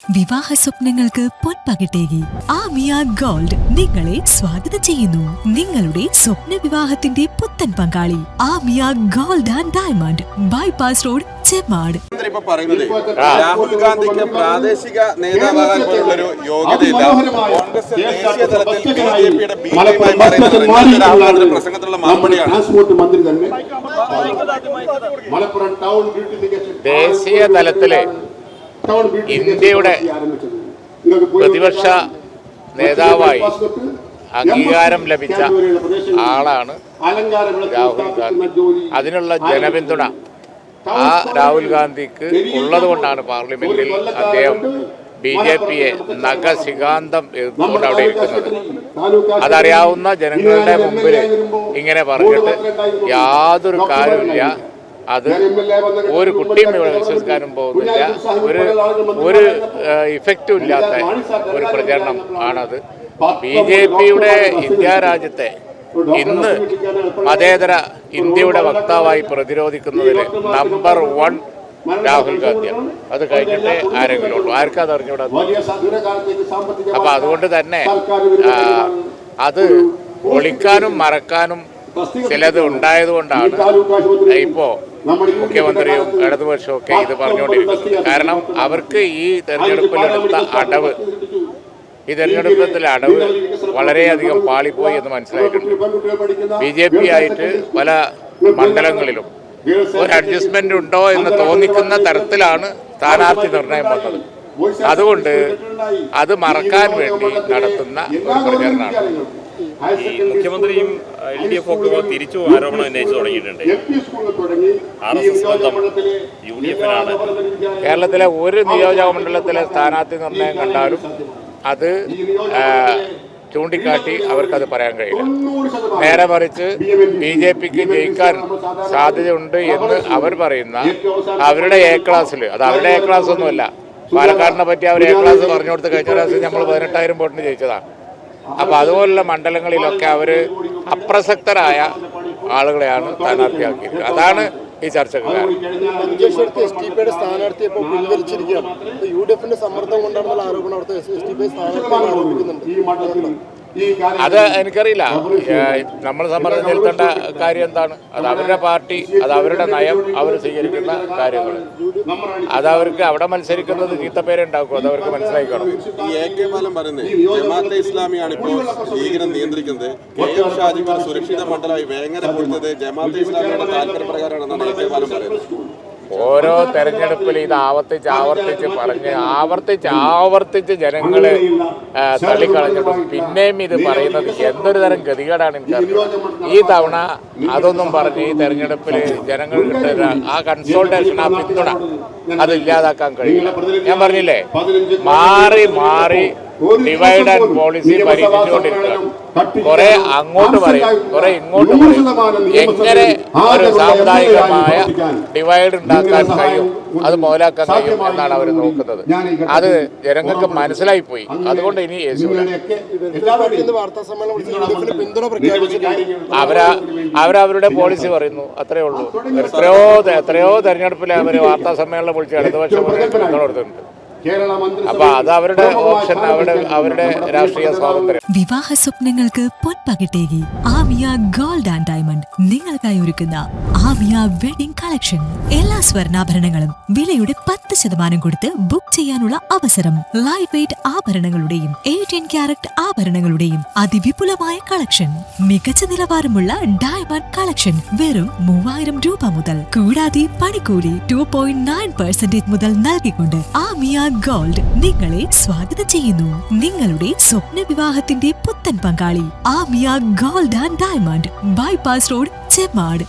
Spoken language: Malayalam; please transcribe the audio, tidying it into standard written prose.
വിവാഹ സ്വപ്നങ്ങൾക്ക് പൊൻപകിട്ടേകി ആമിയ ഗോൾഡ് നിങ്ങളെ സ്വാഗതം ചെയ്യുന്നു. നിങ്ങളുടെ സ്വപ്ന വിവാഹത്തിന്റെ പുത്തൻ പങ്കാളി Amiya gold and diamond, bypass road, Chemmad. Rahul ഗാന്ധിക്ക് പ്രാദേശിക നേതാവാകാൻ പോലുള്ളൊരു യോഗ്യതയില്ല. കോൺഗ്രസ് ദേശീയ തലത്തിൽ ബിജെപിയുടെ പ്രസംഗത്തിലുള്ള മറുപടിയാണ്. ദേശീയ തലത്തിലെ ഇന്ത്യയുടെ പ്രതിപക്ഷ നേതാവായി അംഗീകാരം ലഭിച്ച ആളാണ് രാഹുൽ ഗാന്ധി. അതിനുള്ള ജനപിന്തുണ ആ രാഹുൽ ഗാന്ധിക്ക് ഉള്ളതുകൊണ്ടാണ് പാർലമെന്റിൽ അദ്ദേഹം ബിജെപിയെ നഖശിഖാന്തം എതിർത്തുകൊണ്ട് അവിടെ ഇരിക്കുന്നത്. അതറിയാവുന്ന ജനങ്ങളുടെ മുമ്പിൽ ഇങ്ങനെ പറഞ്ഞിട്ട് യാതൊരു കാര്യമില്ല. അത് ഒരു കുട്ടിയും ഇവിടെ വിശ്വസിക്കാനും പോകുന്നില്ല. ഒരു ഇഫക്റ്റും ഇല്ലാത്ത ഒരു പ്രചരണം ആണത്. ബിജെപിയുടെ ഇന്ത്യ രാജ്യത്തെ ഇന്ന് മതേതര ഇന്ത്യയുടെ വക്താവായി പ്രതിരോധിക്കുന്നതിൽ നമ്പർ 1 രാഹുൽ ഗാന്ധിയാണ്. അത് കഴിഞ്ഞിട്ടേ ആരെങ്കിലും ഉള്ളൂ. ആർക്കും അത് അറിഞ്ഞൂടാ. അപ്പൊ അതുകൊണ്ട് തന്നെ അത് ഒളിക്കാനും മറക്കാനും ചിലത് ഉണ്ടായതുകൊണ്ടാണ് ഇപ്പോ മുഖ്യമന്ത്രിയും ഇടതുപക്ഷവും ഒക്കെ ഇത് പറഞ്ഞുകൊണ്ടിരിക്കുന്നത്. കാരണം അവർക്ക് ഈ തെരഞ്ഞെടുപ്പിലെടുത്ത അടവ്, ഈ തെരഞ്ഞെടുപ്പത്തിലെ അടവ് വളരെയധികം പാളിപ്പോയി എന്ന് മനസ്സിലായിട്ടുണ്ട്. ബിജെപി ആയിട്ട് പല മണ്ഡലങ്ങളിലും ഒരു അഡ്ജസ്റ്റ്മെന്റ് ഉണ്ടോ എന്ന് തോന്നിക്കുന്ന തരത്തിലാണ് സ്ഥാനാർത്ഥി നിർണയം വന്നത്. അതുകൊണ്ട് അത് മറക്കാൻ വേണ്ടി നടത്തുന്ന ഒരു പ്രചരണമാണ്. മുഖ്യമന്ത്രിയും LDF ഒക്കെ തിരിച്ചു ആരോപണം ഉന്നയിച്ചു തുടങ്ങിയിട്ടുണ്ട്. RSS ബന്ധം UDF-നാണ്. കേരളത്തിലെ ഒരു നിയോജക മണ്ഡലത്തിലെ സ്ഥാനാർത്ഥി നിർണയം കണ്ടാലും അത് ചൂണ്ടിക്കാട്ടി അവർക്കത് പറയാൻ കഴിയില്ല. നേരെ മറിച്ച് BJPക്ക് ജയിക്കാൻ സാധ്യതയുണ്ട് എന്ന് അവർ പറയുന്ന അവരുടെ A ക്ലാസ്സിൽ, അത് അവരുടെ A ക്ലാസ് ഒന്നുമല്ല, പാലക്കാടിനെ പറ്റി അവർ A ക്ലാസ് പറഞ്ഞു കൊടുത്ത് കഴിഞ്ഞ പ്രാവശ്യം നമ്മൾ 18,000 വോട്ടിന് ജയിച്ചതാണ്. അപ്പോൾ അതുപോലുള്ള മണ്ഡലങ്ങളിലൊക്കെ അവർ അപ്രസക്തരായ ആളുകളെയാണ് സ്ഥാനാർത്ഥിയാക്കിയത്. അതാണ് ഈ ചർച്ചക്ക് കാരണം. അത് എനിക്കറിയില്ല. നമ്മൾ സമ്മർദ്ദം ചെലുത്തേണ്ട കാര്യം എന്താണ്? അത് അവരുടെ പാർട്ടി, അത് അവരുടെ നയം, അവർ സ്വീകരിക്കുന്ന കാര്യങ്ങൾ. അതവർക്ക് അവിടെ മത്സരിക്കുന്നത് ചീത്തപ്പേരുണ്ടാക്കും. അതവർക്ക് മനസ്സിലാക്കണം. ഈ AK ബാലൻ പറയുന്നത് ജമാഅത്തെ ഇസ്ലാമിയാണ് ഇപ്പോൾ ലീഗിനെ നിയന്ത്രിക്കുന്നത്. KM ഷാജിക്ക് സുരക്ഷിത മണ്ഡലമായി വേങ്ങര കൊടുത്തത് ജമാഅത്തെ ഇസ്ലാമിയുടെ താല്പര്യപ്രകാരമാണെന്നാണ് AK ബാലൻ പറയുന്നത്. ഓരോ തെരഞ്ഞെടുപ്പിൽ ഇത് ആവർത്തിച്ച് ജനങ്ങളെ തള്ളിക്കളഞ്ഞിട്ടും പിന്നെയും ഇത് പറയുന്നത് എന്തൊരു തരം ഗതികേടാണ് എനിക്കറിയാം. ഈ തവണ അതൊന്നും പറഞ്ഞ് ഈ തെരഞ്ഞെടുപ്പിൽ ജനങ്ങൾ കിട്ടുന്ന ആ കൺസൾട്ടേഷൻ, ആ പിന്തുണ അത് ഇല്ലാതാക്കാൻ കഴിയില്ല. ഞാൻ പറഞ്ഞില്ലേ, മാറി ഡിവൈഡ് ആൻഡ് പോളിസി പരീക്ഷിച്ചുകൊണ്ടിരിക്കുകയാണ്. കുറെ അങ്ങോട്ട് പറയും, കുറെ ഇങ്ങോട്ട് പറയും. എങ്ങനെ ഒരു സാമുദായികമായ ഡിവൈഡ് ഉണ്ടാക്കാൻ കഴിയും, അത് മുതലാക്കാൻ കഴിയും എന്നാണ് അവർ നോക്കുന്നത്. അത് ജനങ്ങൾക്ക് മനസ്സിലായി പോയി. അതുകൊണ്ട് ഇനി അവരവരുടെ പോളിസി പറയുന്നു, അത്രേ ഉള്ളൂ. എത്രയോ തെരഞ്ഞെടുപ്പിൽ അവർ വാർത്താ സമ്മേളനം വിളിച്ച് ഇടതുപക്ഷം പിന്തുണ കൊടുത്തിട്ടുണ്ട്. അപ്പൊ അത് അവരുടെ ഓപ്ഷൻ, അവരുടെ രാഷ്ട്രീയ സ്വാതന്ത്ര്യം. വിവാഹ സ്വപ്നങ്ങൾക്ക് പൊൻപകിട്ടേകി ആമിയ ഗോൾഡ് ആൻഡ് ഡയമണ്ട് നിങ്ങൾക്കായി ഒരുക്കുന്ന ആമിയ വെഡിംഗ് കളക്ഷൻ. എല്ലാ സ്വർണ്ണാഭരണങ്ങളും വിലയുടെ 10% കൊടുത്ത് ബുക്ക് ചെയ്യാനുള്ള അവസരം. ലൈറ്റ് വെയ്റ്റ് ആഭരണങ്ങളുടെയും 18 ക്യാരറ്റ് ആഭരണങ്ങളുടെയും അതിവിപുലമായ കളക്ഷൻ. മികച്ച നിലവാരമുള്ള ഡയമണ്ട് കളക്ഷൻ വെറും 3000 രൂപ മുതൽ. കൂടാതെ പണിക്കൂലി 2.9% മുതൽ നൽകിക്കൊണ്ട് ആമിയ ഗോൾഡ് നിങ്ങളെ സ്വാഗതം ചെയ്യുന്നു. നിങ്ങളുടെ സ്വപ്ന വിവാഹത്തിന്റെ പുത്തൻ പങ്കാളി Amiya gold and diamond, bypass road, Chemmad.